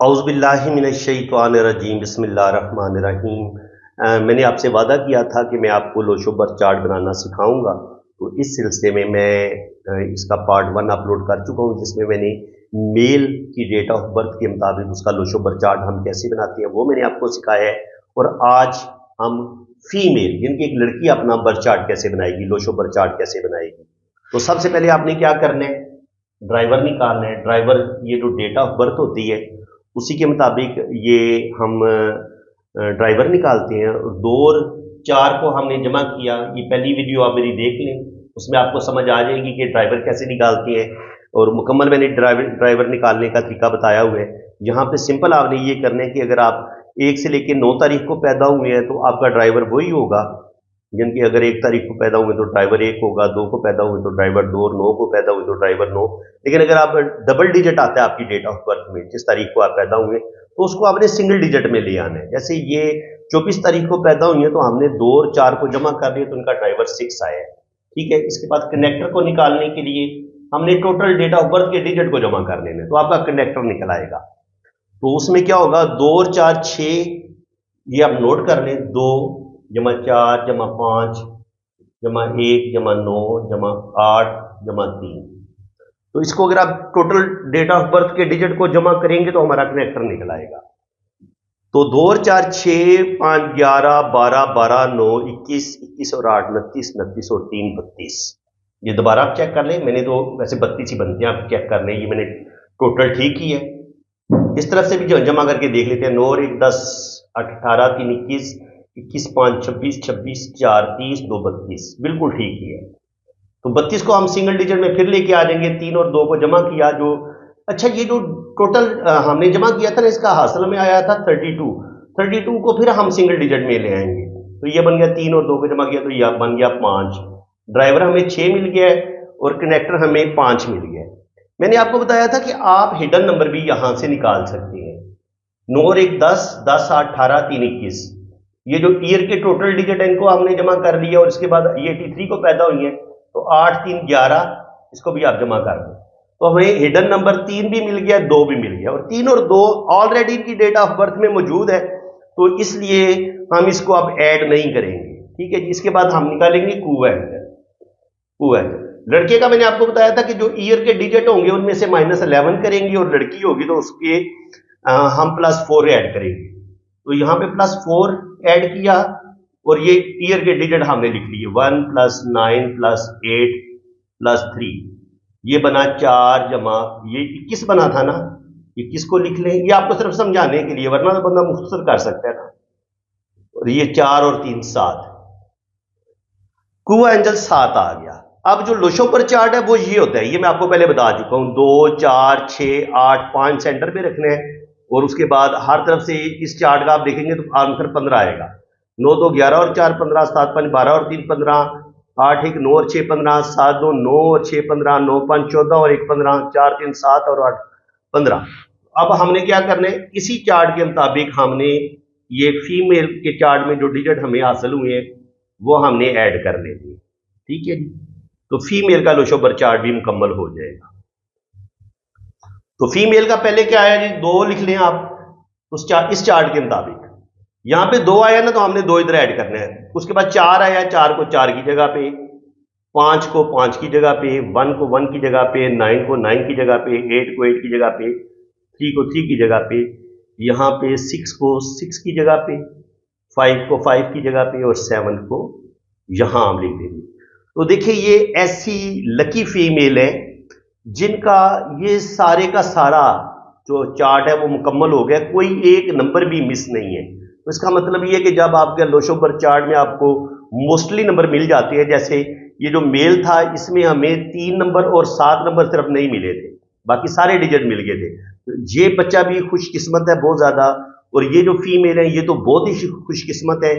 औज़ुबिल्लाहि मिनश्शैतानिर्रजीम बिस्मिल्लाहिर्रहमानिर्रहीम। मैंने आपसे वादा किया था कि मैं आपको लोशोबर चार्ट बनाना सिखाऊंगा, तो इस सिलसिले में मैं इसका पार्ट 1 अपलोड कर चुका हूँ, जिसमें मैंने मेल की डेट ऑफ बर्थ के मुताबिक उसका लोशोबर चार्ट हम कैसे बनाते हैं वो मैंने आपको सिखाया है। और आज हम फीमेल यानी कि एक लड़की अपना बर्थ चार्ट कैसे बनाएगी, लोशोबर चार्ट कैसे बनाएगी। तो सबसे पहले आपने क्या करना है, ड्राइवर निकालना है। ड्राइवर ये जो डेट ऑफ बर्थ होती है उसी के मुताबिक ये हम ड्राइवर निकालते हैं। 2 और 4 को हमने जमा किया, ये पहली वीडियो आप मेरी देख लें, उसमें आपको समझ आ जाएगी कि ड्राइवर कैसे निकालते हैं और मुकम्मल मैंने ड्राइवर निकालने का तरीका बताया हुआ है। यहाँ पे सिंपल आपने ये करना है कि अगर आप 1 से लेकर 9 तारीख को पैदा हुए हैं तो आपका ड्राइवर वही होगा, यानी कि अगर 1 तारीख को पैदा हुए तो ड्राइवर 1 होगा, 2 को पैदा हुए तो ड्राइवर 2 और 9 को पैदा हुए तो ड्राइवर 9। लेकिन अगर आप डबल डिजिट आता है आपकी डेट ऑफ बर्थ में, जिस तारीख को आप पैदा हुए तो उसको आपने सिंगल डिजिट में ले आना है। जैसे ये 24 तारीख को पैदा हुई है तो हमने 2 और 4 को जमा कर दिया तो उनका ड्राइवर 6 आया है। ठीक है, इसके बाद कनेक्टर को निकालने के लिए हमने टोटल डेट ऑफ बर्थ के डिजिट को जमा कर लेना है, तो आपका कनेक्टर निकल आएगा। तो उसमें क्या होगा, 2 और 4 6, ये आप नोट कर लें, 2 जमा 4 जमा 5 जमा 1 जमा 9 जमा 8 जमा 3। तो इसको अगर आप टोटल डेट ऑफ बर्थ के डिजिट को जमा करेंगे तो हमारा कनेक्टर निकल आएगा। तो 2 और 4 6 5 11 12 12 9 21 21 और 8 29 29 और 3 32। ये दोबारा आप चेक कर लें, मैंने तो वैसे 32 ही बनते हैं, आप चेक कर लें, ये मैंने टोटल ठीक ही है। इस तरफ से भी जमा करके देख लेते हैं। 9 और 1 10 18 3 21 21 5 26 26 4 30 2 32, बिल्कुल ठीक ही है। तो 32 को हम सिंगल डिजिट में फिर लेके आ जाएंगे। 3 और 2 को जमा किया, जो अच्छा ये जो टोटल हमने जमा किया था ना, इसका हासिल में आया था 32 को फिर हम सिंगल डिजिट में ले आएंगे, तो ये बन गया 3 और 2 को जमा किया तो यह बन गया 5। ड्राइवर हमें 6 मिल गया है और कनेक्टर हमें 5 मिल गया है। मैंने आपको बताया था कि आप हिडन नंबर भी यहां से निकाल सकते हैं। 9 और 1 10 10 8 18 3 21, ये जो ईयर के टोटल डिजिट है इनको हमने जमा कर लिया और इसके बाद ये 83 को पैदा हुई है तो 8 3 11, इसको भी आप जमा कर दें तो हमें हिडन नंबर 3 भी मिल गया, 2 भी मिल गया। और 3 और 2 ऑलरेडी इनकी डेट ऑफ बर्थ में मौजूद है, तो इसलिए हम इसको अब ऐड नहीं करेंगे। ठीक है जी, इसके बाद हम निकालेंगे कुएंट। लड़के का मैंने आपको बताया था कि जो ईयर के डिजिट होंगे उनमें से -11 करेंगे और लड़की होगी तो उसके हम +4 ऐड करेंगे। तो यहां पे +4 ऐड किया और ये ईयर के डिजिट हमने लिख लिए, 1 + 9 + 8 + 3, ये बना 4 जमा ये 21 बना था ना, 21 को लिख लें, ये आपको सिर्फ समझाने के लिए, वरना तो बंदा मुख्तसर कर सकता है ना। और ये 4 और 3 7, कुआ एंजल 7 आ गया। अब जो लोशोबर चार्ट है वो ये होता है, ये मैं आपको पहले बता चुका हूं, 2 4 6 8 5 सेंटर पे रखने हैं और उसके बाद हर तरफ से इस चार्ट का आप देखेंगे तो आंसर 15 आएगा। 9 2 11 और 4 15, 7 5 12 और 3 15, 8 1 9 और 6 15, 7 2 9 और 6 15, 9 5 14 और 1 15, 4 3 7 और 8 15। अब हमने क्या करना है, इसी चार्ट के मुताबिक हमने ये फीमेल के चार्ट में जो डिजिट हमें हासिल हुए हैं वो हमने ऐड कर लेंगे। ठीक है जी, तो फीमेल का लोशोबर चार्ट भी मुकम्मल हो जाएगा। तो फीमेल का पहले क्या आया जी, 2 लिख लें आप इस चार्ट के मुताबिक। यहां पे 2 आया ना तो हमने 2 इधर ऐड करना है। उसके बाद 4 आया, 4 को 4 की जगह पे, 5 को 5 की जगह पे, 1 को 1 की जगह पे, 9 को 9 की जगह पे, 8 को 8 की जगह पे, 3 को 3 की जगह पे, यहां पे 6 को 6 की जगह पे, 5 को 5 की जगह पे और 7 को यहां हम लिख देंगे। तो देखिए ये ऐसी लकी फीमेल है जिनका ये सारे का सारा जो चार्ट है वो मुकम्मल हो गया, कोई एक नंबर भी मिस नहीं है। तो इसका मतलब ये है कि जब आपके लोशोबर चार्ट में आपको मोस्टली नंबर मिल जाते हैं, जैसे ये जो मेल था इसमें हमें 3 नंबर और 7 नंबर सिर्फ नहीं मिले थे, बाकी सारे डिजिट मिल गए थे। तो ये बच्चा भी खुशकिस्मत है बहुत ज्यादा, और ये जो फीमेल है ये तो बहुत ही खुशकिस्मत है,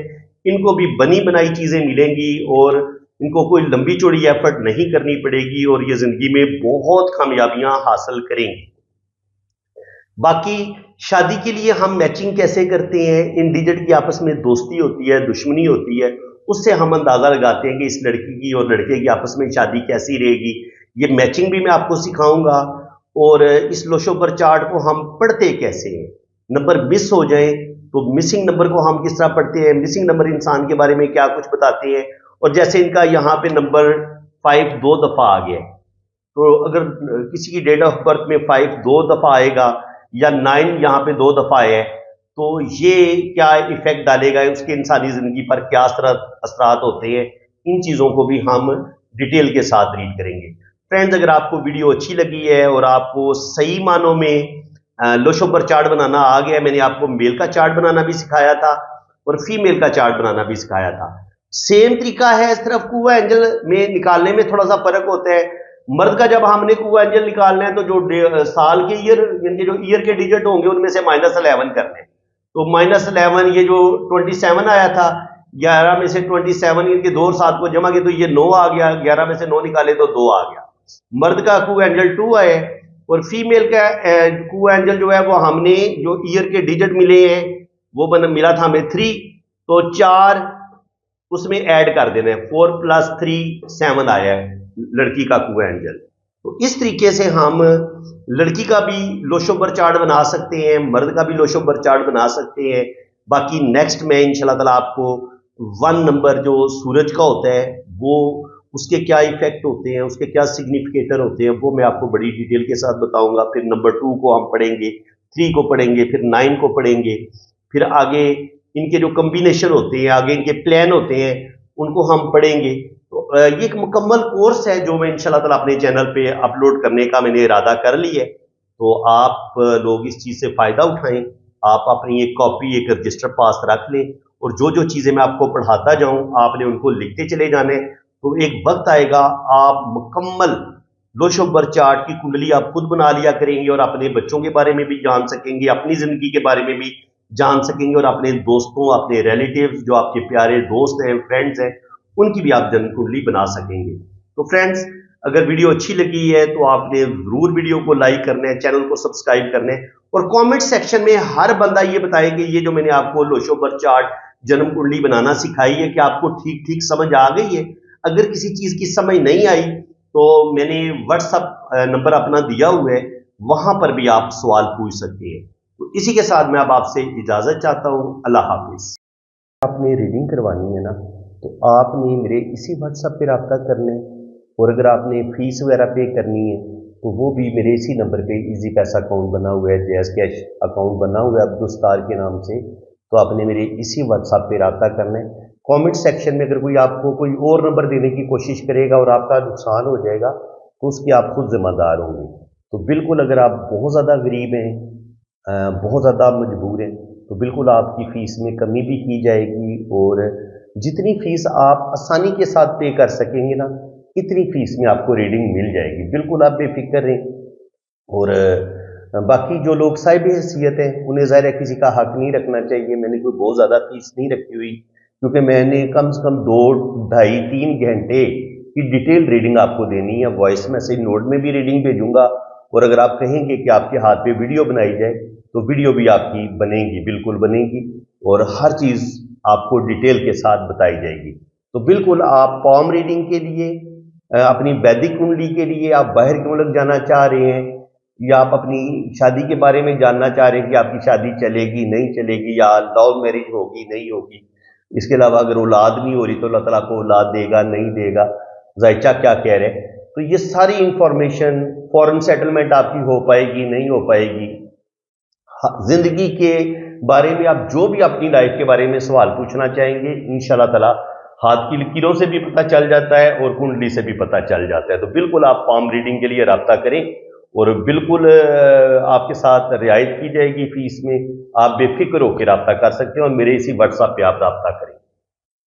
इनको भी बनी बनाई चीजें मिलेंगी और इनको कोई लंबी चौड़ी एफर्ट नहीं करनी पड़ेगी और ये जिंदगी में बहुत कामयाबियां हासिल करेंगी। बाकी शादी के लिए हम मैचिंग कैसे करते हैं, इन डिजिट की आपस में दोस्ती होती है, दुश्मनी होती है, उससे हम अंदाज़ा लगाते हैं कि इस लड़की की और लड़के की आपस में शादी कैसी रहेगी। ये मैचिंग भी मैं आपको सिखाऊंगा, और इस लोशोबर चार्ट को हम पढ़ते कैसे हैं। नंबर मिस हो जाए तो मिसिंग नंबर को हम किस तरह पढ़ते हैं, मिसिंग नंबर इंसान के बारे में क्या कुछ बताते हैं। और जैसे इनका यहाँ पे नंबर 5 2 दफ़ा आ गया, तो अगर किसी की डेट ऑफ बर्थ में 5 2 दफ़ा आएगा या 9 यहाँ पे 2 दफ़ा है, तो ये क्या इफेक्ट डालेगा उसके इंसानी जिंदगी पर, क्या असरात होते हैं, इन चीज़ों को भी हम डिटेल के साथ रीड करेंगे। फ्रेंड्स, अगर आपको वीडियो अच्छी लगी है और आपको सही मानों में लोशोबर चार्ट बनाना आ गया, मैंने आपको मेल का चार्ट बनाना भी सिखाया था और फीमेल का चार्ट बनाना भी सिखाया था। सेम तरीका है, सिर्फ कुआ एंजल में निकालने में थोड़ा सा फर्क होता है। मर्द का जब हमने कुआ एंजल निकालना है तो जो साल के ईयर, यानी जो ईयर के डिजिट होंगे उनमें से -11 करने हैं। तो -11, ये जो 27 आया था, 11 में से 27 इनके 2 और 7 को जमा किया तो ये 9 आ गया, 11 में से 9 निकाले तो 2 आ गया। मर्द का कुआ एंजल 2 आए, और फीमेल का कुआ एंजल जो है वो हमने जो ईयर के डिजिट मिले हैं वो मिला था हमें 3, तो 4 उसमें ऐड कर देना है, 4 + 3 7 आया है लड़की का कुआ एंजल। तो इस तरीके से हम लड़की का भी लोशोबर चार्ट बना सकते हैं, मर्द का भी लोशोबर चार्ट बना सकते हैं। बाकी नेक्स्ट में इंशाल्लाह ताला आपको 1 नंबर जो सूरज का होता है वो, उसके क्या इफेक्ट होते हैं, उसके क्या सिग्निफिकेटर होते हैं, वो मैं आपको बड़ी डिटेल के साथ बताऊंगा। फिर नंबर 2 को हम पढ़ेंगे, 3 को पढ़ेंगे, फिर 9 को पढ़ेंगे, फिर आगे इनके जो कम्बिनेशन होते हैं, आगे इनके प्लान होते हैं, उनको हम पढ़ेंगे। तो ये एक मुकम्मल कोर्स है जो मैं इंशाल्लाह ताला अपने चैनल पे अपलोड करने का मैंने इरादा कर लिया है। तो आप लोग इस चीज़ से फ़ायदा उठाएं, आप अपनी एक कॉपी, एक रजिस्टर पास रख लें, और जो जो चीज़ें मैं आपको पढ़ाता जाऊं आपने उनको लिखते चले जाने। तो एक वक्त आएगा आप मुकम्मल लोशोबर चार्ट की कुंडली आप खुद बना लिया करेंगे, और अपने बच्चों के बारे में भी जान सकेंगे, अपनी ज़िंदगी के बारे में भी जान सकेंगे, और अपने दोस्तों, अपने रिलेटिव्स, जो आपके प्यारे दोस्त हैं, फ्रेंड्स हैं, उनकी भी आप जन्म कुंडली बना सकेंगे। तो फ्रेंड्स, अगर वीडियो अच्छी लगी है तो आपने ज़रूर वीडियो को लाइक करना है, चैनल को सब्सक्राइब करना है, और कमेंट सेक्शन में हर बंदा ये बताए कि ये जो मैंने आपको लोशोबर चार्ट जन्म कुंडली बनाना सिखाई है कि आपको ठीक ठीक समझ आ गई है। अगर किसी चीज़ की समझ नहीं आई तो मैंने व्हाट्सअप नंबर अपना दिया हुआ है, वहां पर भी आप सवाल पूछ सकते हैं। तो इसी के साथ मैं अब आपसे इजाज़त चाहता हूँ। अल्लाह हाफिज़। आपने रीडिंग करवानी है ना, तो आपने मेरे इसी व्हाट्सएप पे रब्ता करना है, और अगर आपने फीस वगैरह पे करनी है तो वो भी मेरे इसी नंबर पे इजी पैसा अकाउंट बना हुआ है, जैज़ कैश अकाउंट बना हुआ है अब्दुल सत्तार के नाम से, तो आपने मेरे इसी व्हाट्सएप पे रब्ता करना है। कमेंट सेक्शन में अगर कोई आपको कोई और नंबर देने की कोशिश करेगा और आपका नुकसान हो जाएगा तो उसकी आप खुद जिम्मेदार होंगे। तो बिल्कुल, अगर आप बहुत ज़्यादा गरीब हैं, बहुत ज़्यादा मजबूर हैं, तो बिल्कुल आपकी फ़ीस में कमी भी की जाएगी, और जितनी फ़ीस आप आसानी के साथ पे कर सकेंगे ना, इतनी फ़ीस में आपको रीडिंग मिल जाएगी। बिल्कुल आप बेफिक्र रहें। और बाकी जो लोग साहिब हैसियत हैं उन्हें ज़ाहिर है किसी का हक नहीं रखना चाहिए। मैंने कोई बहुत ज़्यादा फ़ीस नहीं रखी हुई, क्योंकि मैंने कम से कम 2 ढाई 3 घंटे की डिटेल रीडिंग आपको देनी है। वॉइस मैसेज नोट में भी रीडिंग भेजूंगा, और अगर आप कहेंगे कि आपके हाथ पे वीडियो बनाई जाए तो वीडियो भी आपकी बनेगी, बिल्कुल बनेगी, और हर चीज़ आपको डिटेल के साथ बताई जाएगी। तो बिल्कुल आप पॉम रीडिंग के लिए, अपनी वैदिक कुंडली के लिए आप बाहर के मुल्क जाना चाह रहे हैं, या आप अपनी शादी के बारे में जानना चाह रहे हैं कि आपकी शादी चलेगी नहीं चलेगी, या लव मैरिज होगी नहीं होगी, इसके अलावा अगर औलाद नहीं हो रही तो अल्लाह ताला को औलाद देगा नहीं देगा, ज़ायचा क्या कह रहे हैं, तो ये सारी इंफॉर्मेशन, फॉरेन सेटलमेंट आपकी हो पाएगी नहीं हो पाएगी, जिंदगी के बारे में आप जो भी अपनी लाइफ के बारे में सवाल पूछना चाहेंगे, इंशाल्लाह ताला हाथ की लकीरों से भी पता चल जाता है और कुंडली से भी पता चल जाता है। तो बिल्कुल आप पाम रीडिंग के लिए रब्ता करें, और बिल्कुल आपके साथ रियायत की जाएगी फीस में। आप बेफिक्र होकर रब्ता कर सकते हैं, और मेरे इसी व्हाट्सएप पे आप रब्ता करें।